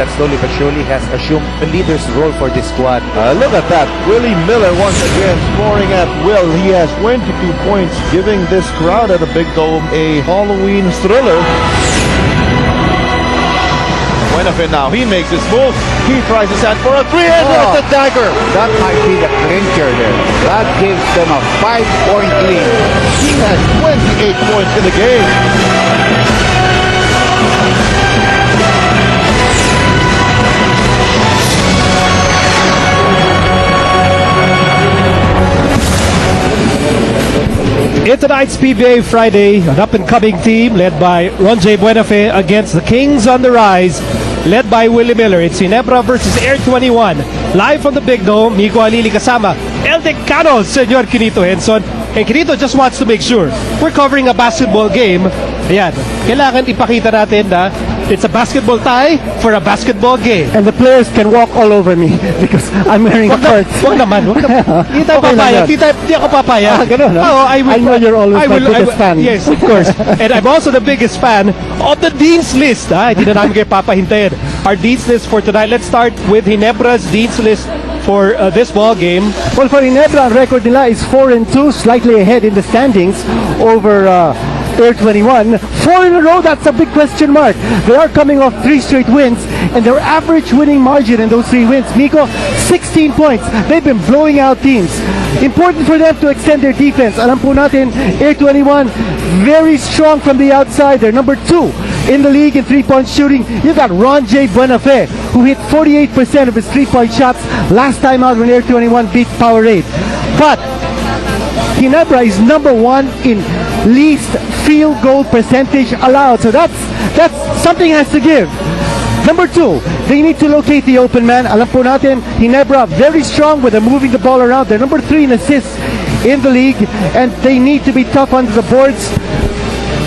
that slowly but surely has assumed the leader's role for this squad. Look at that. Willie Miller once again scoring at will. He has 22 points, giving this crowd at the Big Dome a Halloween thriller. Buenafe now, he makes his move. He tries his hand for a three-hander at the dagger. That might be the clincher there. That gives them a 5-point lead. He has 28 points in the game. In tonight's PBA Friday, an up-and-coming team led by Ronjay Buenafe against the Kings on the rise, led by Willie Miller. It's Ginebra versus Air21. Live from the Big Dome, Miko Alili kasama El Decano, Senyor Quinito Henson. And Quinito just wants to make sure we're covering a basketball game. Ayan, kailangan ipakita natin na it's a basketball tie for a basketball game. And the players can walk all over me because I'm wearing shorts. Wag naman. Hindi tayo papayag. Hindi ako papayag. Ganun, no? Oh, I know you're always my biggest fan. Yes, of course. And I'm also the biggest fan of the Dean's List. Hindi na namin kayo papahintayin. Our Dean's List for tonight. Let's start with Ginebra's Dean's List for this ball game. Well, for Ginebra, ang record nila is 4-2, slightly ahead in the standings over Air21. 4 in a row, that's a big question mark. They are coming off 3 straight wins, and their average winning margin in those 3 wins, Miko, 16 points. They've been blowing out teams. Important for them to extend their defense. Alam po natin, Air21, very strong from the outside. They're number 2 in the league in 3-point shooting. You've got Ronjay Buenafe, who hit 48% of his 3-point shots last time out when Air21 beat Powerade. But Ginebra is number 1 in least field goal percentage allowed. So that's something has to give. Number 2, they need to locate the open man. Alam po natin, Ginebra very strong with them moving the ball around. They're number 3 in assists in the league, and they need to be tough under the boards.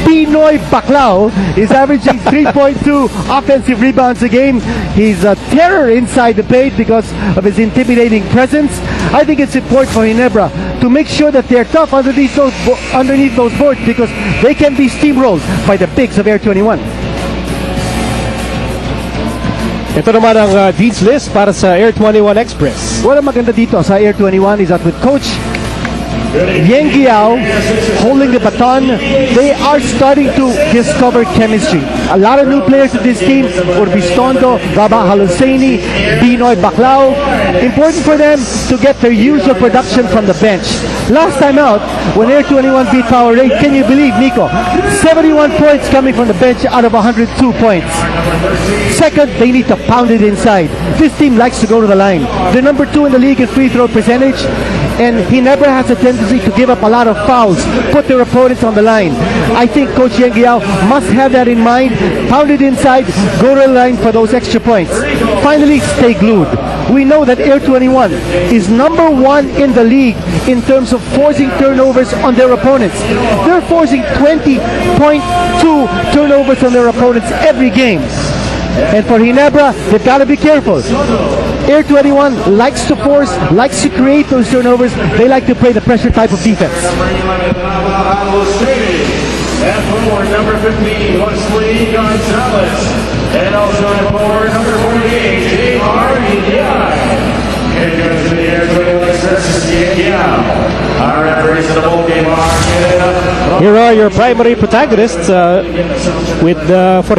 Pinoy Baclao is averaging 3.2 offensive rebounds a game. He's a terror inside the paint because of his intimidating presence. I think it's important for Ginebra to make sure that they're tough underneath those boards because they can be steamrolled by the bigs of Air21. Ito naman ang Dean's List para sa Air21 Express. What ang maganda dito sa Air21 is that with Coach Yengiao holding the baton, they are starting to discover chemistry. A lot of new players in this team, Urbistondo, Baba Haluseni, Binoy Baclao. Important for them to get their usual production from the bench. Last time out, when Air21 beat Powerade, can you believe, Miko? 71 points coming from the bench out of 102 points. Second, they need to pound it inside. This team likes to go to the line. They're number 2 in the league in free throw percentage, and he never has a tendency to give up a lot of fouls, put their opponents on the line. I think Coach Yengiao must have that in mind. Pound it inside, go to the line for those extra points. Finally, stay glued. We know that Air21 is number 1 in the league in terms of forcing turnovers on their opponents. They're forcing 20.2 turnovers on their opponents every game. And for Ginebra, they've got to be careful. Air21 likes to force, likes to create those turnovers. They like to play the pressure type of defense. And forward number 15, Wesley Gonzalez. And also at forward number 48, J.R. Here goes to the Air21 Express, our referees in the ball game are... Here are your primary protagonists. For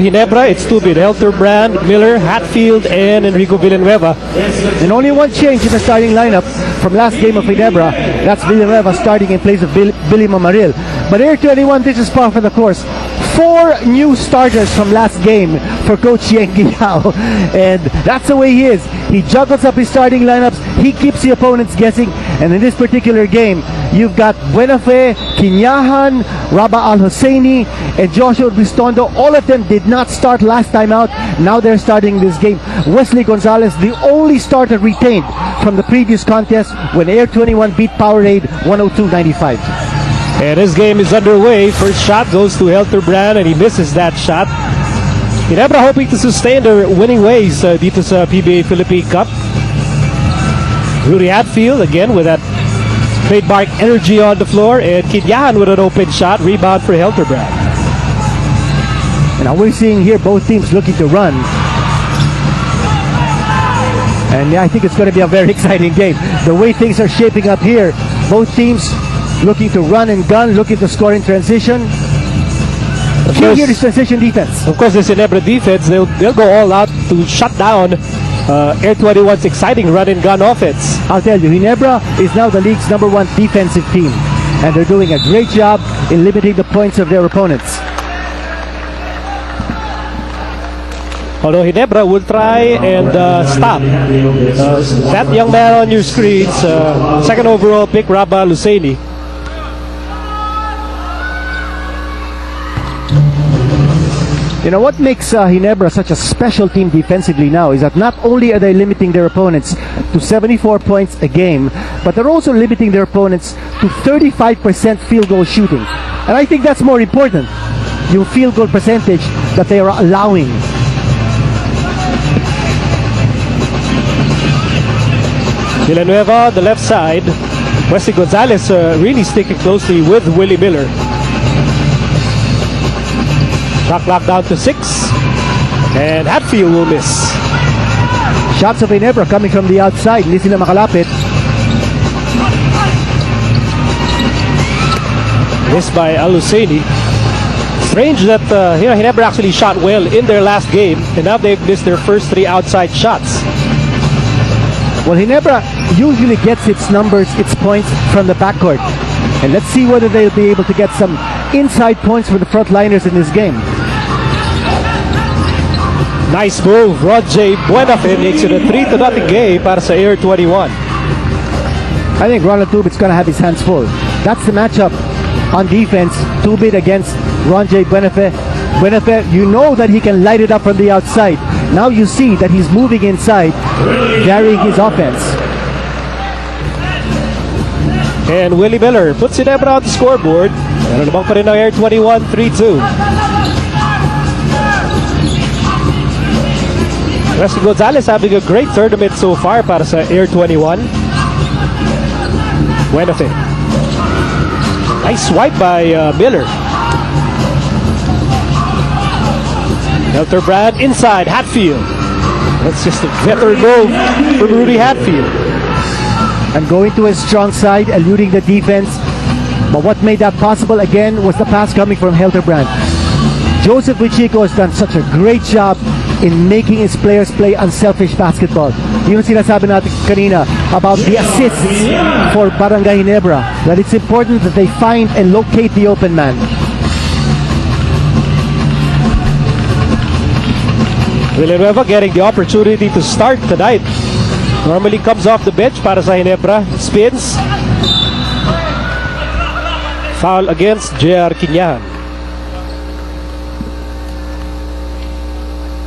Ginebra, it's Tubin, Helterbrand, Miller, Hatfield, and Enrico Villanueva. And only one change in the starting lineup from last game of Ginebra. That's Villanueva starting in place of Billy Mamaril. But Air21, this is par for the course. 4 new starters from last game for Coach Yengiao. And that's the way he is. He juggles up his starting lineups. He keeps the opponents guessing. And in this particular game, you've got Buenafe, Kinyahan, Rabah Al-Husseini, and Joshua Urbistondo. All of them did not start last time out. Now they're starting this game. Wesley Gonzalez, the only starter retained from the previous contest when Air21 beat Powerade 102-95. And this game is underway. First shot goes to Helterbrand, and he misses that shot. Ginebra hoping to sustain their winning ways dito sa PBA Philippine Cup. Rudy Hatfield again with that trademark energy on the floor, and Kinyahan with an open shot, rebound for Helterbrand. And now we're seeing here both teams looking to run. And yeah, I think it's going to be a very exciting game. The way things are shaping up here, both teams looking to run and gun, looking to score in transition. Key here is transition defense. Of course, the Ginebra defense, they'll go all out to shut down Air 21's exciting run and gun offense. I'll tell you, Ginebra is now the league's #1 defensive team, and they're doing a great job in limiting the points of their opponents. Although Ginebra will try and stop that young man on your screens, second overall pick, Rabah Lusaini. You know what makes Ginebra such a special team defensively now is that not only are they limiting their opponents to 74 points a game, but they're also limiting their opponents to 35% field goal shooting. And I think that's more important, yung field goal percentage that they are allowing. Villanueva on the left side. Wesley Gonzalez really sticking closely with Willie Miller. Shot clock down to 6. And Hatfield will miss. Shots of Ginebra coming from the outside. Hindi sila makalapit. Missed by Aluseni. Strange that Ginebra actually shot well in their last game, and now they've missed their first 3 outside shots. Well, Ginebra usually gets its numbers, its points from the backcourt. And let's see whether they'll be able to get some inside points for the frontliners in this game. Nice move. Roger Buenafe makes it a 3-0 game para sa Air 21. I think Ronald Tubit's going to have his hands full. That's the matchup on defense. Tubit against Ronjay Buenafe. Buenafe, you know that he can light it up from the outside. Now you see that he's moving inside, carrying his offense. And Willie Miller puts Ginebra on the scoreboard. Meron namang pa rin ang Air 21, 3-2. Wesley Gonzalez having a great tournament so far para sa Air 21. Buenafe. Nice swipe by Miller. Helterbrand inside, Hatfield. That's just a better goal from Rudy Hatfield. And going to his strong side, eluding the defense. But what made that possible again was the pass coming from Helterbrand. Joseph Wichico has done such a great job in making his players play unselfish basketball. Yung sinasabi natin kanina about the assists for Barangay Ginebra, that it's important that they find and locate the open man. Villanueva getting the opportunity to start tonight. Normally comes off the bench para sa Ginebra. Spins. Foul against J.R. Quinyan.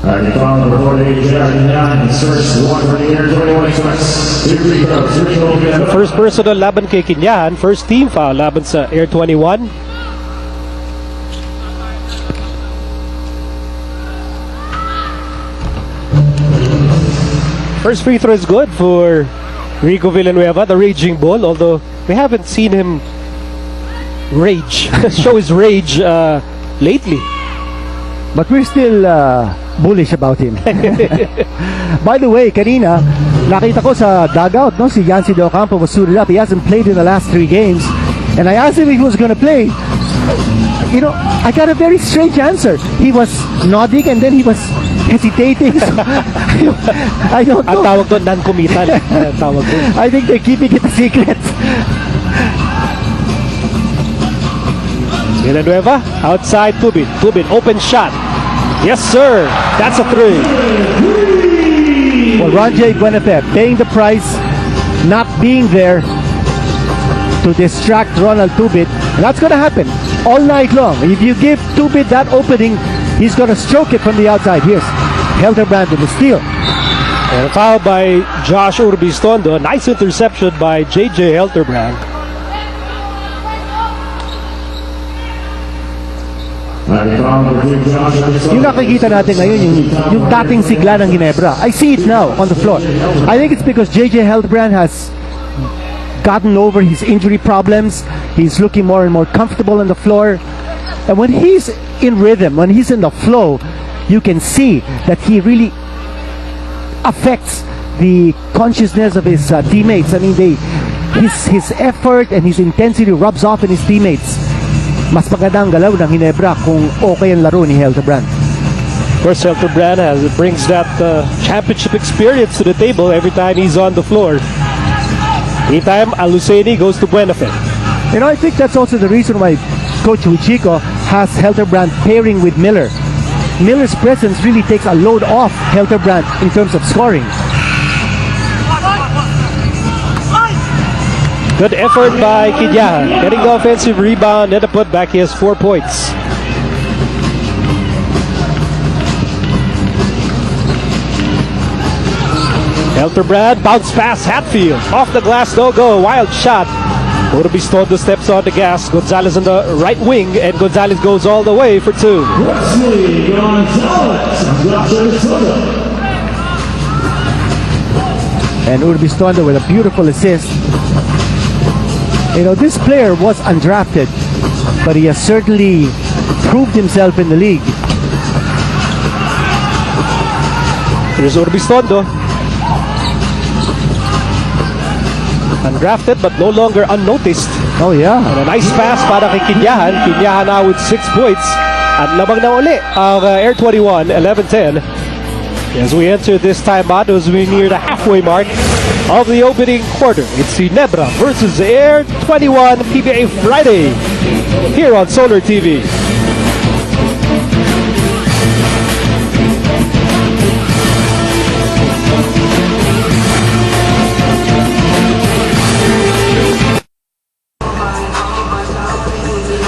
And foul number 48, J.R. Quinyan. First one for the Air 21 Express. The first personal laban kay Quinyan. First team foul laban sa Air 21. First free throw is good for Rico Villanueva, the raging bull, although we haven't seen him rage, show his rage lately. But we're still bullish about him. By the way, kanina, nakita ko sa dugout, no, si Yancy De Ocampo was suited up. He hasn't played in the last 3 games. And I asked him if he was going to play. You know, I got a very strange answer. He was nodding and then he was hesitating. So, I don't know. Ang tawag doon, non-committal. Tawag doon. I think they're keeping it a secret. Villanueva, outside Tubit. Tubit, open shot. Yes, sir. That's a 3. Well, Ronjay Buenafe paying the price, not being there to distract Ronald Tubit. And that's going to happen all night long. If you give Tubit that opening, he's going to stroke it from the outside. Here's Helterbrand with the steal. And a foul by Josh Urbistondo. Nice interception by J.J. Helterbrand. Yung nakikita natin ngayon, yung dating sigla ng Ginebra. I see it now on the floor. I think it's because J.J. Helterbrand has gotten over his injury problems. He's looking more and more comfortable on the floor. And when he's in rhythm, when he's in the flow, you can see that he really affects the consciousness of his teammates. I mean, his effort and his intensity rubs off in his teammates. Mas maganda ang galaw ng Ginebra kung okay ang laro ni Hildebrand. Of course, Hildebrand brings that championship experience to the table every time he's on the floor. Anytime Aluseni goes to Buenafe. You know, I think that's also the reason why Coach Uchiko has Hildebrand pairing with Miller. Miller's presence really takes a load off Hildebrand in terms of scoring. Good effort by Kinyahan. Getting the offensive rebound and a putback. He has 4 points. Hildebrand bounce pass Hatfield. Off the glass, no go. Wild shot. Urbistondo steps on the gas. Gonzalez on the right wing, and Gonzalez goes all the way for 2. Wesley Gonzalez. And Urbistondo with a beautiful assist. You know, this player was undrafted, but he has certainly proved himself in the league. Here's Urbistondo. Undrafted but no longer unnoticed. Oh yeah. And a nice pass para kay Kinyahan. Kinyahan now with 6 points. At labang na uli ang Air21, 11-10. As we enter this timeout, as we near the halfway mark of the opening quarter. It's Ginebra versus Air21 PBA Friday here on Solar TV.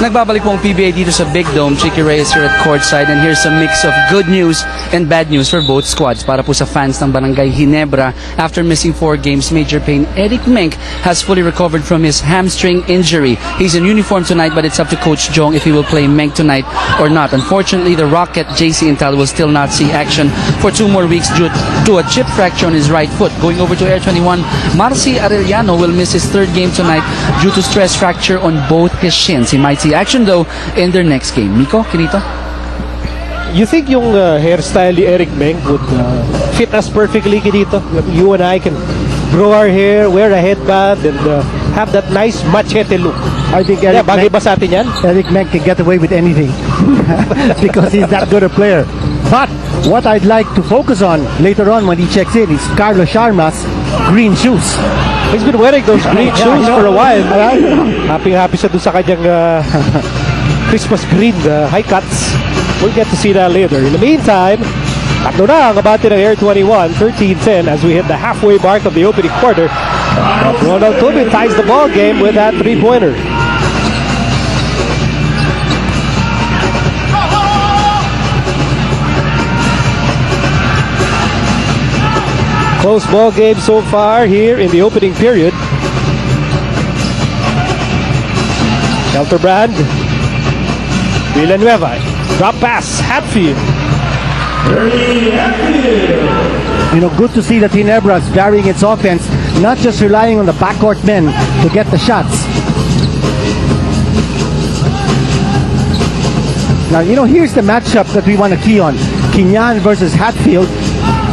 Nagbabalik po ang PBA dito sa Big Dome. Chicky Reyes here at courtside, and here's a mix of good news and bad news for both squads. Para po sa fans ng Barangay Ginebra, after missing 4 games, major pain, Eric Menk has fully recovered from his hamstring injury. He's in uniform tonight, but it's up to Coach Jong if he will play Menk tonight or not. Unfortunately, the Rocket JC Intel will still not see action for 2 more weeks due to a chip fracture on his right foot. Going over to Air21, Marcy Arellano will miss his 3rd game tonight due to stress fracture on both his shins. He might see action though in their next game. Miko, Kinito? You think yung hairstyle ni Eric Meng would fit us perfectly, Kinito? You and I can grow our hair, wear a headband, and have that nice machete look. I think Eric bagay ba sa atin yan? Eric Menk can get away with anything because he's that good a player. But what I'd like to focus on later on when he checks in is Carlos Sharma's green shoes. He's been wearing those green shoes for a while. Happy siya doon sa kanyang Christmas green high cuts. We'll get to see that later. In the meantime, tatlo na ang abante ng Air21, 13-10 as we hit the halfway mark of the opening quarter. Ronald Tubin ties the ball game with that 3-pointer. Close ball game so far here in the opening period. Hildebrand, Villanueva, drop pass, Hatfield. You know, good to see that Ginebra is varying its offense, not just relying on the backcourt men to get the shots. Now, you know, here's the matchup that we want to key on. Kinyahan versus Hatfield.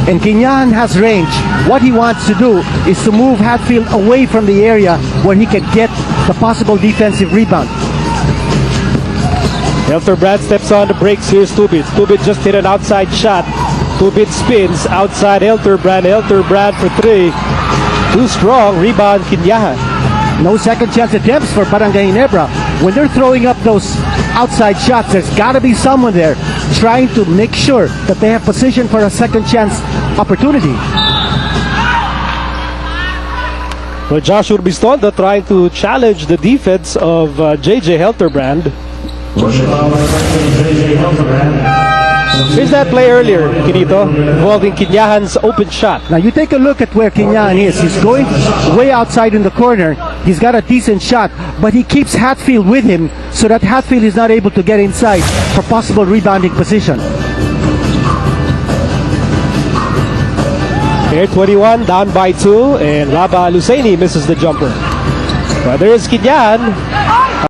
And Kinyahan has range. What he wants to do is to move Hatfield away from the area where he can get the possible defensive rebound. Hildebrand steps on the brakes. Here's Tubin. Tubin just hit an outside shot. Tubin spins outside Hildebrand. Hildebrand for 3. Too strong. Rebound Kinyahan. No second chance attempts for Barangay Ginebra. When they're throwing up those outside shots, there's got to be someone there trying to make sure that they have position for a second chance opportunity. Well, Josh Urbistondo trying to challenge the defense of JJ Hildebrand. Here's that play earlier, Kinito, involving Kinyahan's open shot. Now you take a look at where Kinyahan is. He's going way outside in the corner. He's got a decent shot, but he keeps Hatfield with him so that Hatfield is not able to get inside for possible rebounding position. Air21 down by 2, and Laba Luceni misses the jumper. But there is Kinyahan.